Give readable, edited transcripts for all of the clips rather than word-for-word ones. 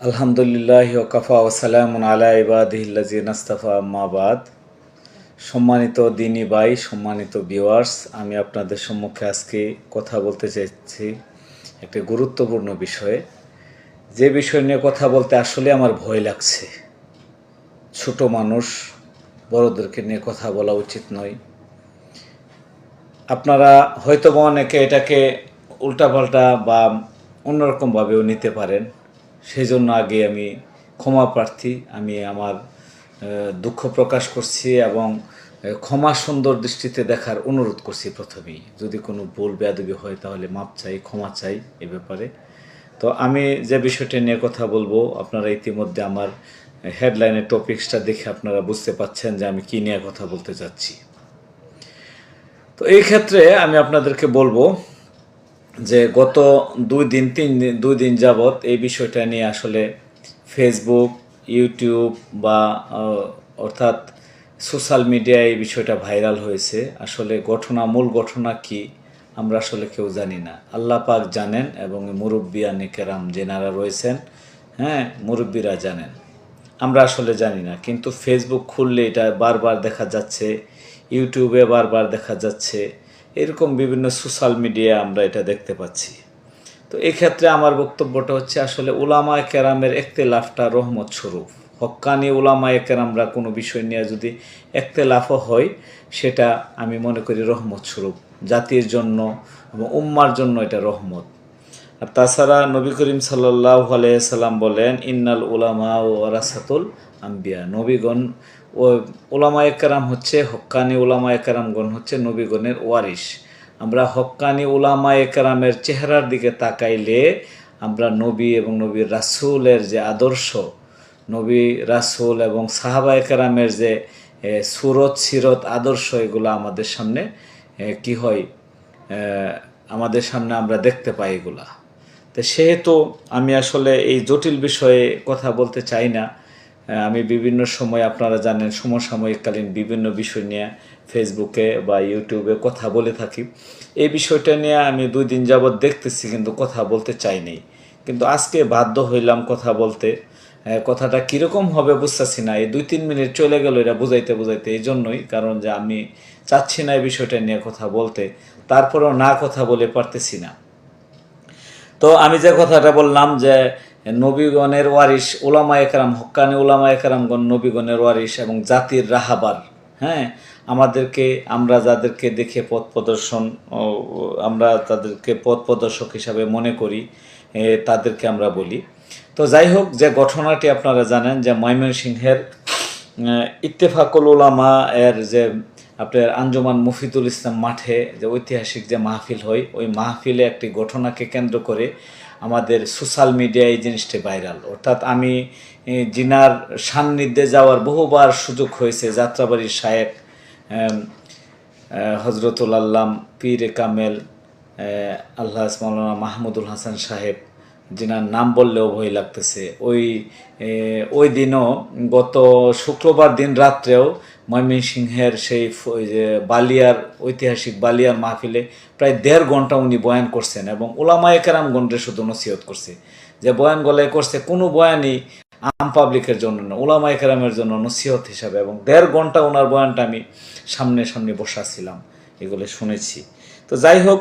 আলহামদুলিল্লাহ ওয়াকাফা ওয়াসালামুন আলা ইবাদিহিল্লাযিনা ইসতাফা আম্মা বাদ। সম্মানিত দিনী ভাই, সম্মানিত ভিউয়ার্স, আমি আপনাদের সম্মুখে আজকে কথা বলতে চাইছি একটি গুরুত্বপূর্ণ বিষয়ে। যে বিষয় নিয়ে কথা বলতে আসলে আমার ভয় লাগছে। ছোট মানুষ, বড়দেরকে নিয়ে কথা বলা উচিত নয়। আপনারা হয়তো বা অনেকে এটাকে উল্টাপাল্টা বা অন্যরকমভাবেও নিতে পারেন। সেই জন্য আগে আমি ক্ষমা প্রার্থী। আমি আমার দুঃখ প্রকাশ করছি এবং ক্ষমা সুন্দর দৃষ্টিতে দেখার অনুরোধ করছি প্রথমেই। যদি কোনো ভুল বেয়াদবি হয় তাহলে মাপ চাই, ক্ষমা চাই এ ব্যাপারে। তো আমি যে বিষয়টা নিয়ে কথা বলবো, আপনারা ইতিমধ্যে আমার হেডলাইনের টপিকসটা দেখে আপনারা বুঝতে পাচ্ছেন যে আমি কী নিয়ে কথা বলতে চাচ্ছি। তো এই ক্ষেত্রে আমি আপনাদেরকে বলবো যে গত দুই দিন যাবৎ এই বিষয়টা নিয়ে আসলে ফেসবুক, ইউটিউব বা অর্থাৎ সোশ্যাল মিডিয়ায় এই বিষয়টা ভাইরাল হয়েছে। আসলে মূল ঘটনা কি আমরা আসলে কেউ জানি না। আল্লাহ পাক জানেন এবং মুরব্বিয়ানে কেরাম যেনারা রয়েছেন, মুরব্বীরা জানেন, আমরা আসলে জানি না। কিন্তু ফেসবুক খুললে এটা বারবার দেখা যাচ্ছে, ইউটিউবে বারবার দেখা যাচ্ছে, এরকম বিভিন্ন সোশ্যাল মিডিয়ায় আমরা এটা দেখতে পাচ্ছি। তো এই ক্ষেত্রে আমার বক্তব্যটা হচ্ছে আসলে উলামায়ে কেরামের ইখতিলাফটা রহমত স্বরূপ। হক্কানি উলামায়ে কেরামরা কোনো বিষয় নিয়ে যদি ইখতিলাফও হয়, সেটা আমি মনে করি রহমত স্বরূপ, জাতির জন্য এবং উম্মার জন্য এটা রহমত। আর তাছাড়া নবী করিম সাল্লাল্লাহু আলাইহি সাল্লাম বলেন, ইন্নাল উলামা ওয়ারাসাতুল আম্বিয়া, নবীগণ ও উলামায়ে কেরাম হচ্ছে, হক্কানি উলামায়ে কেরামগণ হচ্ছে নবীগণের ওয়ারিশ। আমরা হক্কানি উলামায়ে কেরামের চেহারার দিকে তাকাইলে আমরা নবী এবং নবীর রাসূলের যে আদর্শ, নবী রাসূল এবং সাহাবায়ে কেরামের যে সুরত সিরত আদর্শ, এগুলো আমাদের সামনে কি হয়, আমাদের সামনে আমরা দেখতে পাই এগুলা। তো সেহেতু আমি আসলে এই জটিল বিষয়ে কথা বলতে চাই না। আমি বিভিন্ন সময়, আপনারা জানেন, সমসাময়িককালীন বিভিন্ন বিষয় নিয়ে ফেসবুকে বা ইউটিউবে কথা বলে থাকি। এই বিষয়টা নিয়ে আমি 2 দিন যাবৎ দেখতেছি, কিন্তু কথা বলতে চাইনি। কিন্তু আজকে বাধ্য হইলাম কথা বলতে। কথাটা কীরকম হবে বুঝতেছি না। এই 2-3 মিনিট চলে গেল এটা বুঝাইতে বুঝাইতে। এই জন্যই, কারণ যে আমি চাচ্ছি না এই বিষয়টা নিয়ে কথা বলতে, তারপরেও না কথা বলে পারতেছি না। তো আমি যে কথাটা বললাম যে নবীগণের ওয়ারিশ উলামায়ে কেরাম, হক্কানি উলামায়ে কেরামগণ নবীগণের ওয়ারিশ এবং জাতির রাহাবার। আমরা যাদেরকে দেখে আমরা তাদেরকে পথ প্রদর্শক হিসাবে মনে করি, তাদেরকে আমরা বলি। তো যাই হোক, যে ঘটনাটি আপনারা জানেন যে ময়মনসিংহের ইত্তেফাকুল উলামা এর যে আপনার আঞ্জুমান মুফিদুল ইসলাম মাঠে যে ঐতিহাসিক যে মাহফিল হয়, ওই মাহফিলে একটি ঘটনাকে কেন্দ্র করে আমাদের সোশ্যাল মিডিয়ায় এই জিনিসটি ভাইরাল। অর্থাৎ আমি জিনার সান্নিধ্যে যাওয়ার বহুবার সুযোগ হয়েছে। যাত্রাবাড়ির শায়েখ হজরতুল আল্লাম পীর কামেল আল্লাহ মাওলানা মাহমুদুল হাসান সাহেব, যিনার নাম বললেও ভয় লাগতেছে, ওই দিনও গত শুক্রবার দিন রাত্রেও ময়মনসিংহের সেই যে ঐতিহাসিক বালিয়ার মাহফিলে প্রায় 1.5 ঘন্টা উনি বয়ান করছেন এবং উলামায়ে কেরামগণকে শুধু নসিহত করছে। যে বয়ান গলায় করছে, কোনো বয়ানই আম পাবলিকের জন্য না, উলামায়ে কেরামের জন্য নসিহত হিসাবে। এবং 1.5 ঘন্টা ওনার বয়ানটা আমি সামনে বসাছিলাম, এগুলো শুনেছি। তো যাই হোক,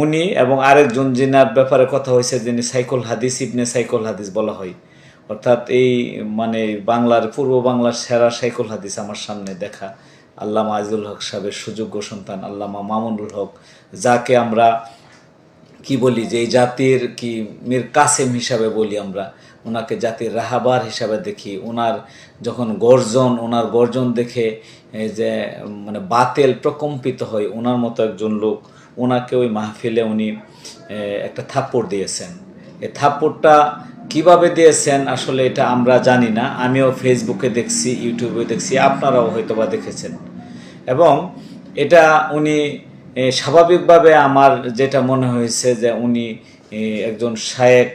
উনি এবং আরেকজন যিনার ব্যাপারে কথা হয়েছে, যিনি সাইকুল হাদিস, ইবনে সাইকুল হাদিস বলা হয়, অর্থাৎ এই পূর্ব বাংলার সেরা সাইকুল হাদিস আমার সামনে দেখা আল্লামা আজিজুল হক সাহেবের সুযোগ্য সন্তান আল্লামা মামুনুল হক, যাকে আমরা কি বলি, যে এই জাতির মীর কাসেম হিসাবে বলি আমরা, ওনাকে জাতির রাহাবার হিসাবে দেখি। ওনার গর্জন দেখে যে বাতেল প্রকম্পিত হয়, ওনার মতো একজন লোক, ওনাকে ওই মাহফিলে উনি একটা থাপ্পড় দিয়েছেন। এই থাপ্পড়টা কিভাবে দিয়েছেন আসলে এটা আমরা জানি না। আমিও ফেসবুকে দেখছি, ইউটিউবে দেখছি, আপনারাও হয়তো বা দেখেছেন। এবং এটা উনি স্বাভাবিকভাবে আমার যেটা মনে হয়েছে যে উনি একজন শায়েখ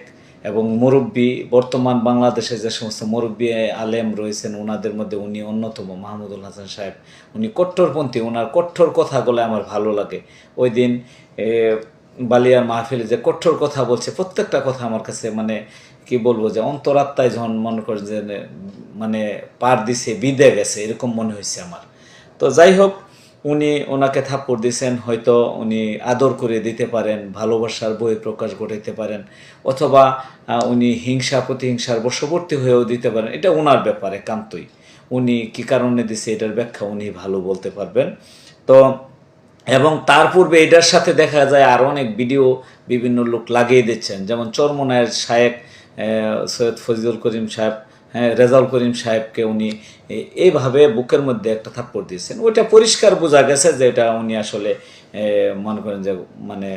এবং মুরব্বী, বর্তমান বাংলাদেশে যে সমস্ত মুরব্বী আলেম রয়েছেন ওনাদের মধ্যে উনি অন্যতম। মাহমুদুল হাসান সাহেব, উনি কট্টরপন্থী, ওনার কট্টর কথাগুলো আমার ভালো লাগে। ওই দিন বালিয়ার মাহফিলে যে কঠোর কথা বলছে, প্রত্যেকটা কথা আমার কাছে কি বলবো যে অন্তরাত্মায় যখন মনে করেন যে মানে পার দিছে বিদে গেছে এরকম মনে হয়েছে আমার। তো যাই হোক, উনি ওনাকে থাপ্পড় দিয়েছেন, হয়তো উনি আদর করে দিতে পারেন, ভালোবাসার বহিঃপ্রকাশ ঘটাইতে পারেন, অথবা উনি হিংসা প্রতিহিংসার বশবর্তী হয়েও দিতে পারেন। এটা ওনার ব্যাপার একান্তই। উনি কি কারণে দিছে এটার ব্যাখ্যা উনি ভালো বলতে পারবেন। তো এবং তার পূর্বে এটার সাথে দেখা যায় আরও অনেক ভিডিও বিভিন্ন লোক লাগিয়ে দিচ্ছেন, যেমন চরমনায়ের শায়েক সৈয়দ ফজিলুল করিম সাহেব, হ্যাঁ, রেজাউল করিম সাহেবকে উনি এইভাবে বুকের মধ্যে একটা থাপ্পড় দিয়েছেন। ওইটা পরিষ্কার বোঝা গেছে যে এটা উনি আসলে মনে করেন যে মানে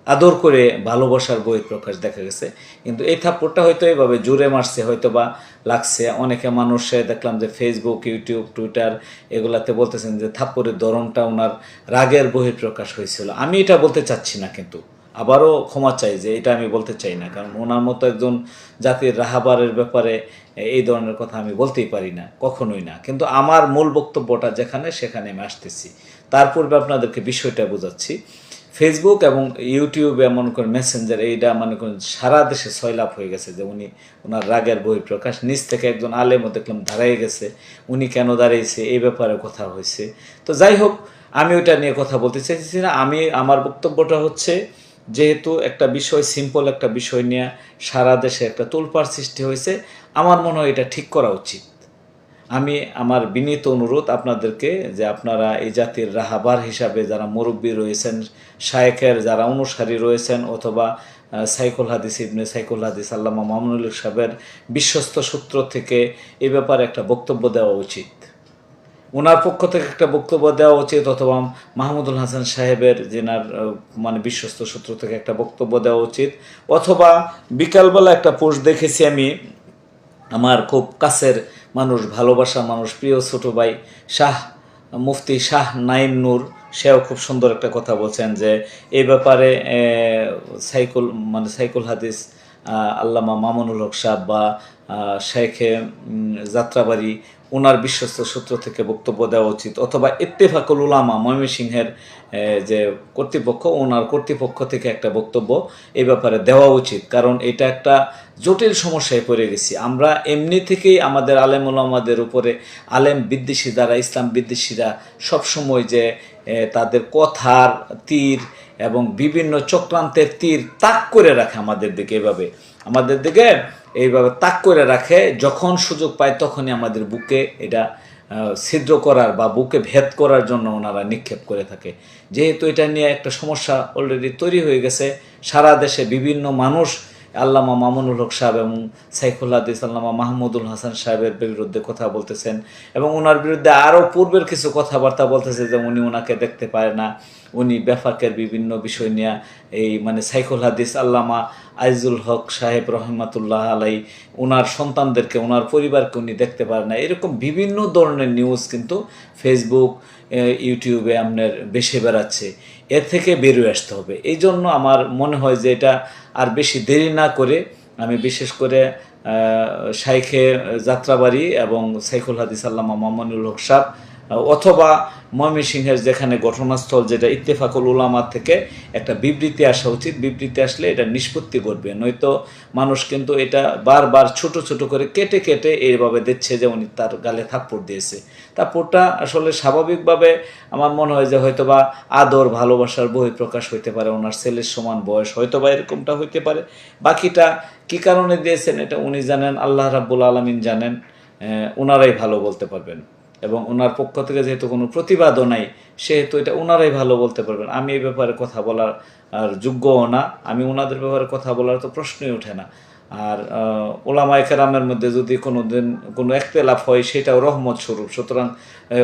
আদর করে ভালোবাসার বহিঃপ্রকাশ দেখা গেছে। কিন্তু এই থাপ্পড়টা হয়তো এইভাবে জোরে মারছে, হয়তো বা লাগছে। অনেকে মানুষে দেখলাম যে ফেসবুক, ইউটিউব, টুইটার এগুলাতে বলতেছেন যে থাপ্পড়ের ধরনটা ওনার রাগের বহিঃপ্রকাশ হয়েছিল। আমি এটা বলতে চাচ্ছি না, কিন্তু আবারও ক্ষমা চাই যে এটা আমি বলতে চাই না, কারণ ওনার মতো একজন জাতির রাহাবারের ব্যাপারে এই ধরনের কথা আমি বলতেই পারি না, কখনোই না। কিন্তু আমার মূল বক্তব্যটা যেখানে সেখানে আমি আসতেছি। তার পূর্বে আপনাদেরকে বিষয়টা বোঝাচ্ছি। ফেসবুক এবং ইউটিউবে মনে করেন মেসেঞ্জার, এইটা মনে করেন সারা দেশে সয়লাভ হয়ে গেছে যে উনি ওনার রাগের বহিঃপ্রকাশ। নিজ থেকে একজন আলেমও দেখলাম দাঁড়াই গেছে, উনি কেন দাঁড়িয়েছে এই ব্যাপারে কথা হয়েছে। তো যাই হোক, আমি ওইটা নিয়ে কথা বলতে চাইছি না। আমি আমার বক্তব্যটা হচ্ছে, যেহেতু একটা বিষয়, সিম্পল একটা বিষয় নিয়ে সারা দেশে একটা তোলপাড় সৃষ্টি হয়েছে, আমার মনে হয় এটা ঠিক করা উচিত। আমি আমার বিনীত অনুরোধ আপনাদেরকে যে আপনারা এই জাতির রাহাবার হিসাবে যারা মুরব্বী রয়েছেন, শায়েখের যারা অনুসারী রয়েছেন, অথবা সাইকুল হাদিস, ইবনে সাইকুল হাদিস আল্লামা মামুনুল হক সাহেবের বিশ্বস্ত সূত্র থেকে এ ব্যাপারে একটা বক্তব্য দেওয়া উচিত। ওনার পক্ষ থেকে একটা বক্তব্য দেওয়া উচিত, অথবা মাহমুদুল হাসান সাহেবের যেনার মানে বিশ্বস্ত সূত্র থেকে একটা বক্তব্য দেওয়া উচিত। অথবা বিকালবেলা একটা পোস্ট দেখেছি আমি, আমার খুব কাছের মানুষ, ভালোবাসা মানুষ, প্রিয় ছোট ভাই শাহ মুফতি শাহ নাইম নূর, সেও খুব সুন্দর একটা কথা বলছেন যে এই ব্যাপারে সাইকুল হাদিস আল্লামা মামুনুল হক সাহেব বা শেখে যাত্রাবাড়ি, ওনার বিশ্বস্ত সূত্র থেকে বক্তব্য দেওয়া উচিত, অথবা ইত্তেফাকুল উলামা ময়মনসিংহের যে কর্তৃপক্ষ, ওনার কর্তৃপক্ষ থেকে একটা বক্তব্য এই ব্যাপারে দেওয়া উচিত। কারণ এটা একটা জটিল সমস্যায় পড়ে গেছি আমরা। এমনি থেকেই আমাদের আলেম ওলামাদের উপরে, আলেম বিদ্বেষী যারা, ইসলাম বিদ্বেষীরা সবসময় যে তাদের কথার তীর এবং বিভিন্ন চক্রান্তের তীর তাক করে রাখে আমাদের দিকে, এইভাবে তাক করে রাখে। যখন সুযোগ পায় তখনই আমাদের বুকে এটা ছিদ্র করার বা বুকে ভেদ করার জন্য ওনারা নিক্ষেপ করে থাকে। যেহেতু এটা নিয়ে একটা সমস্যা অলরেডি তৈরি হয়ে গেছে, সারা দেশে বিভিন্ন মানুষ আল্লামা মামুনুল হক সাহেব এবং সাইকুল হাদিস আল্লামা মাহমুদুল হাসান সাহেবের বিরুদ্ধে কথা বলতেছেন, এবং ওনার বিরুদ্ধে আরও পূর্বের কিছু কথাবার্তা বলতেছে যে উনি ওনাকে দেখতে পারে না, উনি বেফাকের বিভিন্ন বিষয় নিয়ে এই মানে সাইকুল হাদিস আল্লামা আইজুল হক সাহেব রহমাতুল্লাহ আলাই ওনার সন্তানদেরকে, ওনার পরিবারকে উনি দেখতে পারে না, এরকম বিভিন্ন ধরনের নিউজ কিন্তু ফেসবুক, ইউটিউবে আপনার বেশি বেড়াচ্ছে। এর থেকে বেরিয়ে আসতে হবে। এই জন্য আমার মনে হয় যে এটা আর বেশি দেরি না করে আমি বিশেষ করে শাইখে যাত্রাবাড়ি এবং সাইকুল হাদিস আল্লামা মামুনুল হক সাহেব, অথবা ময়মনসিংহের যেখানে ঘটনাস্থল, যেটা ইত্তেফাকুল উলামা থেকে একটা বিবৃতি আসা উচিত। বিবৃতি আসলে এটা নিষ্পত্তি ঘটবে, নয়তো মানুষ কিন্তু এটা বারবার ছোট ছোট করে কেটে কেটে এইভাবে দিচ্ছে যে উনি তার গালে থাপ্পড় দিয়েছে। থাপ্পড়টা আসলে স্বাভাবিকভাবে আমার মনে হয় যে হয়তোবা আদর ভালোবাসার বহিঃপ্রকাশ হইতে পারে, ওনার ছেলের সমান বয়স, হয়তোবা এরকমটা হইতে পারে। বাকিটা কি কারণে দিয়েছেন এটা উনি জানেন, আল্লাহ রাব্বুল আলামিন জানেন, ওনারাই ভালো বলতে পারবেন। এবং ওনার পক্ষ থেকে যেহেতু কোনো প্রতিবাদও নাই, সেহেতু এটা ওনারাই ভালো বলতে পারবেন। আমি এই ব্যাপারে কথা বলার আর যোগ্যও না, আমি ওনাদের ব্যাপারে কথা বলার তো প্রশ্নই ওঠে না। আর ওলামায়ে কেরামের মধ্যে যদি কোনো দিন কোনো একতেলাফ হয়, সেটাও রহমত স্বরূপ। সুতরাং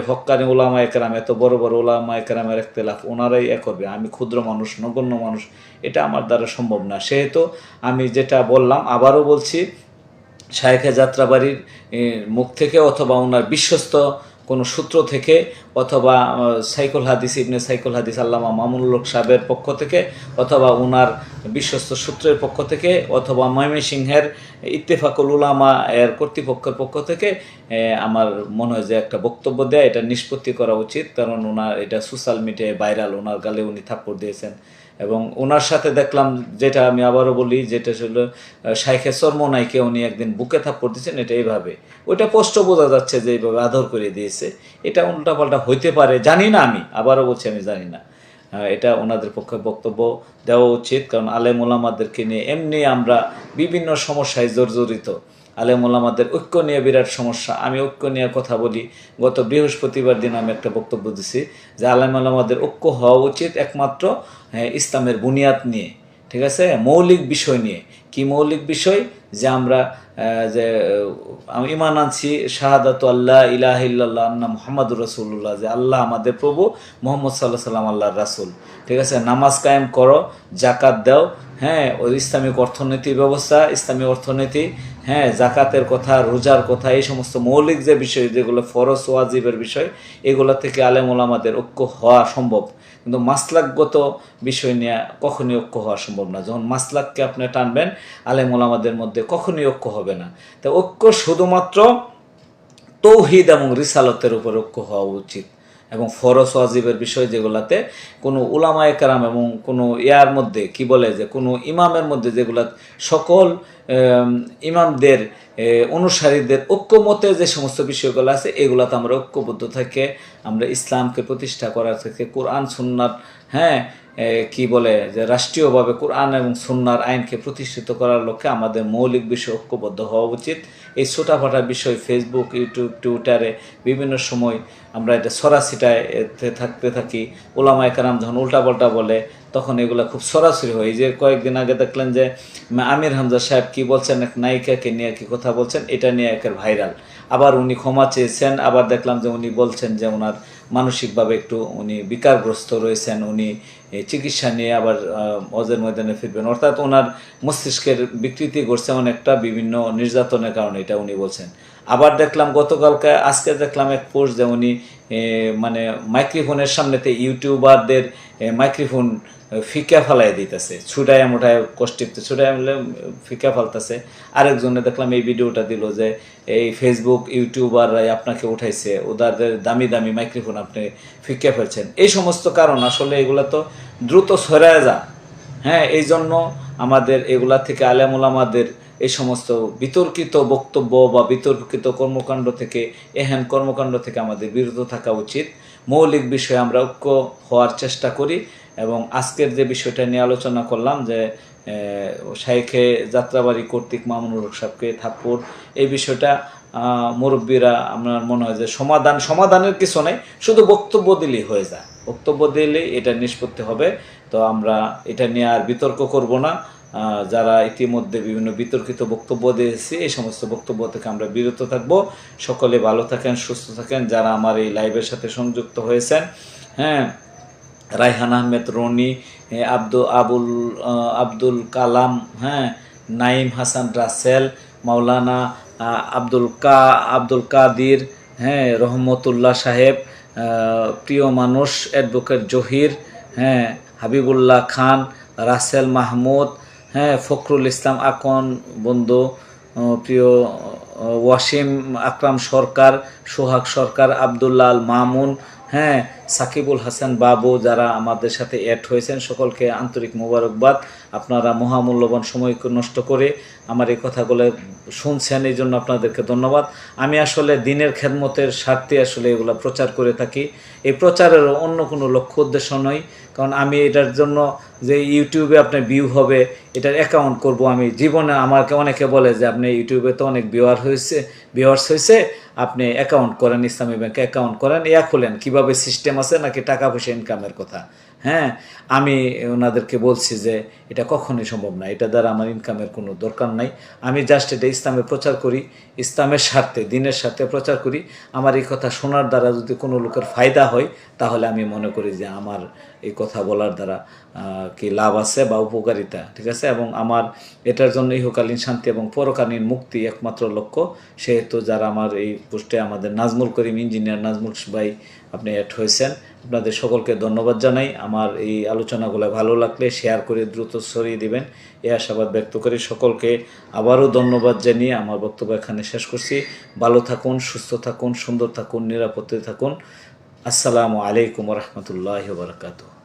হক্কানি ওলামায়ে কেরাম, এত বড় বড় ওলামায়ে কেরামের একতেলাফ ওনারাই করবে। আমি ক্ষুদ্র মানুষ, নগণ্য মানুষ, এটা আমার দ্বারা সম্ভব না। সেহেতু আমি যেটা বললাম, আবারও বলছি, শায়েখে যাত্রাবাড়ির মুখ থেকে, অথবা ওনার বিশ্বস্ত কোনো সূত্র থেকে, অথবা সাইকুল হাদিস, ইবনে সাইকুল হাদিস আল্লামা মামুনুল হক সাহেবের পক্ষ থেকে, অথবা ওনার বিশ্বস্ত সূত্রের পক্ষ থেকে, অথবা ময়মনসিংহের ইত্তেফাকুল উলামা এর কর্তৃপক্ষের পক্ষ থেকে আমার মনে হয় যে একটা বক্তব্য দেয়া, এটা নিষ্পত্তি করা উচিত। কারণ ওনার এটা সোশ্যাল মিডিয়ায় ভাইরাল, ওনার গালে উনি থাপ্পড় দিয়েছেন, এবং ওনার সাথে দেখলাম, যেটা আমি আবারও বলি, যেটা ছিল শাইখে চরমনাইকে উনি একদিন বুকে থাপ্পড় দিয়েছেন, এটা এইভাবে, ওইটা স্পষ্ট বোঝা যাচ্ছে যে এইভাবে আদর করে দিয়েছে। এটা উল্টাপাল্টা হইতে পারে, জানি না, আমি আবারও বলছি আমি জানি না। এটা ওনাদের পক্ষে বক্তব্য দেওয়া উচিত, কারণ আলেম ওলামাদেরকে নিয়ে এমনি আমরা বিভিন্ন সমস্যায় জর্জরিত। আলেম ওলামাদের ঐক্য নিয়ে বিরাট সমস্যা। আমি ঐক্য নিয়ে কথা বলি, গত বৃহস্পতিবার দিন আমি একটা বক্তব্য দিছি যে আলেম ওলামাদের ঐক্য হওয়া উচিত একমাত্র ইসলামের বুনিয়াদ নিয়ে, ঠিক আছে, মৌলিক বিষয় নিয়ে। কি মৌলিক বিষয়? যে আমরা যে ইমান আনছি শাহাদাতু আল্লাহ ইলাহা ইল্লাল্লাহ আন্না মুহাম্মাদুর রাসূলুল্লাহ, যে আল্লাহ আমাদের প্রভু, মুহাম্মদ সাল্লাল্লাহু আলাইহি সাল্লাম আল্লাহর রাসূল, ঠিক আছে, নামাজ কায়েম করো, জাকাত দাও, হ্যাঁ, ওই ইসলামিক অর্থনীতি ব্যবস্থা, ইসলামী অর্থনীতি, হ্যাঁ, জাকাতের কথা, রোজার কথা, এই সমস্ত মৌলিক যে বিষয়, যেগুলো ফরজ ওয়াজিবের বিষয়, এগুলো থেকে আলেম ওলামাদের ঐক্য হওয়া সম্ভব। কিন্তু মাসলাকগত বিষয় নিয়ে কখনই ঐক্য হওয়া সম্ভব না। যখন মাসলাককে আপনি টানবেন, আলেম ওলামাদের মধ্যে কখনই ঐক্য হবে না। তো ঐক্য শুধুমাত্র তৌহিদ এবং রিসালতের উপর ঐক্য হওয়া উচিত, এবং ফরজ ওয়াজিবের বিষয় যেগুলাতে কোনো উলামায়ে কেরাম এবং কোনো ইয়ার মধ্যে কি বলে যে কোনো ইমামের মধ্যে, যেগুলা সকল ইমামদের অনুসারীদের ঐক্যমতে যে সমস্ত বিষয়গুলো আছে, এগুলাতে আমরা ঐক্যবদ্ধ থেকে আমরা ইসলামকে প্রতিষ্ঠা করার থেকে কোরআন সুন্নাত, হ্যাঁ, কি বলে যে রাষ্ট্রীয়ভাবে কোরআন এবং সুন্নার আইনকে প্রতিষ্ঠিত করার লক্ষ্যে আমাদের মৌলিক বিষয় ঐক্যবদ্ধ হওয়া উচিত। এই ছোটাফাটা বিষয় ফেসবুক, ইউটিউব, টুইটারে বিভিন্ন সময় আমরা এটা সরাসিটায় থাকতে থাকি। ওলামায়ে কেরাম যখন উল্টাপাল্টা বলে, তখন এগুলো খুব সরাসরি হয়। এই যে কয়েকদিন আগে দেখলেন যে আমির হামজা সাহেব কি বলছেন, এক নায়িকাকে নিয়ে কি কথা বলছেন, এটা নিয়ে একের ভাইরাল। আবার উনি ক্ষমা চেয়েছেন, আবার দেখলাম যে উনি বলছেন যে ওনার মানসিকভাবে একটু উনি বিকারগ্রস্ত রয়েছেন, উনি চিকিৎসা নিয়ে আবার হজের ময়দানে ফিরবেন, অর্থাৎ ওনার মস্তিষ্কের বিকৃতি ঘটছে অনেকটা বিভিন্ন নির্যাতনের কারণে, এটা উনি বলছেন। আবার দেখলাম গতকালকে, আজকে দেখলাম এক পোস্ট যে উনি মানে মাইক্রোফোনের সামনেতে ইউটিউবারদের মাইক্রোফোন ফিকা ফালাই দিতেছে, ছুটায় মোটায় কষ্টিতে ছুটায় মিলে ফিকা ফালতেছে। আরেকজনে দেখলাম এই ভিডিওটা দিল যে এই ফেসবুক ইউটিউবাররাই আপনাকে উঠাইছে, ওদের দামি দামি মাইক্রোফোন আপনি ফিকা ফেলছেন। এই সমস্ত কারণ আসলে এগুলা তো দ্রুত ছড়ায় যা, হ্যাঁ, এই জন্য আমাদের এগুলা থেকে আলেম ওলামাদের এই সমস্ত বিতর্কিত বক্তব্য বা বিতর্কিত কর্মকাণ্ড থেকে, এহেন কর্মকাণ্ড থেকে আমাদের বিরত থাকা উচিত। মৌলিক বিষয়ে আমরা ঐক্য হওয়ার চেষ্টা করি। এবং আজকের যে বিষয়টা নিয়ে আলোচনা করলাম যে শাইখে যাত্রাবাড়ি কর্তৃক মামুনুর হক সাহেবকে থাপ্পড়, এই বিষয়টা মুরব্বীরা, আমার মনে হয় যে সমাধানের কিছু নেই, শুধু বক্তব্য দিলেই হয়ে যায়, বক্তব্য দিলেই এটা নিষ্পত্তি হবে। তো আমরা এটা নিয়ে আর বিতর্ক করব না। যারা ইতিমধ্যে বিভিন্ন বিতর্কিত বক্তব্য দিয়েছি, এই সমস্ত বক্তব্য থেকে আমরা বিরত থাকব। সকলে ভালো থাকেন, সুস্থ থাকেন। যারা আমার এই লাইভের সাথে সংযুক্ত হয়েছেন, হ্যাঁ, রায়হান আহমেদ রনি, আব্দুল কালাম, হ্যাঁ, নাইম হাসান রাসেল, মাওলানা আব্দুল কাদির, হ্যাঁ, রহমতুল্লাহ সাহেব, প্রিয় মানুষ অ্যাডভোকেট জহির, হ্যাঁ, হাবিবুল্লাহ খান, রাসেল মাহমুদ, হ্যাঁ, ফখরুল ইসলাম আকন বন্ধু, প্রিয় ওয়াসিম আকরাম সরকার, সোহাগ সরকার, আবদুল্লাহ আল মামুন, হ্যাঁ, সাকিবুল হাসান বাবু, যারা আমাদের সাথে অ্যাড হয়েছেন, সকলকে আন্তরিক মোবারকবাদ। আপনারা মহামূল্যবান সময় নষ্ট করে আমার এই কথাগুলো শুনছেন, এই জন্য আপনাদেরকে ধন্যবাদ। আমি আসলে দিনের খেদমতের স্বার্থে আসলে এগুলো প্রচার করে থাকি। এই প্রচারের অন্য কোনো লক্ষ্য উদ্দেশ্য নয়, কারণ আমি এটার জন্য যে ইউটিউবে আপনার ভিউ হবে এটার অ্যাকাউন্ট করব আমি জীবনে। আমাকে অনেকে বলে যে আপনি ইউটিউবে তো অনেক ভিউয়ার্স হয়েছে, আপনি অ্যাকাউন্ট করেন, ইসলামী ব্যাংকে অ্যাকাউন্ট করেন, খোলেন, কীভাবে সিস্টেম আছে নাকি টাকা পয়সা ইনকামের কথা। হ্যাঁ, আমি ওনাদেরকে বলছি যে এটা কখনোই সম্ভব না, এটা দ্বারা আমার ইনকামের কোনো দরকার নাই। আমি জাস্ট এটা ইসলামে প্রচার করি, ইসলামের স্বার্থে, দিনের স্বার্থে প্রচার করি। আমার এই কথা শোনার দ্বারা যদি কোনো লোকের ফায়দা হয়, তাহলে আমি মনে করি যে আমার এই কথা বলার দ্বারা কি লাভ আছে বা উপকারিতা, ঠিক আছে। এবং আমার এটার জন্য ইহকালীন শান্তি এবং পরকালীন মুক্তি একমাত্র লক্ষ্য। সেহেতু যারা আমার এই পোস্টে, আমাদের নাজমুল করিম ইঞ্জিনিয়ার নাজমুল ভাই, আপনি অ্যাড হয়েছেন, আপনাদের সকলকে ধন্যবাদ জানাই। আমার এই আলোচনাগুলো ভালো লাগলে শেয়ার করে দ্রুত ছড়িয়ে দিবেন, এই আশাবাদ ব্যক্ত করি। সকলকে আবারও ধন্যবাদ জানিয়ে আমার বক্তব্য এখানে শেষ করছি। ভালো থাকুন, সুস্থ থাকুন, সুন্দর থাকুন, নিরাপদে থাকুন। আসসালামু আলাইকুম ওয়া রাহমাতুল্লাহি ওয়া বারাকাতুহু।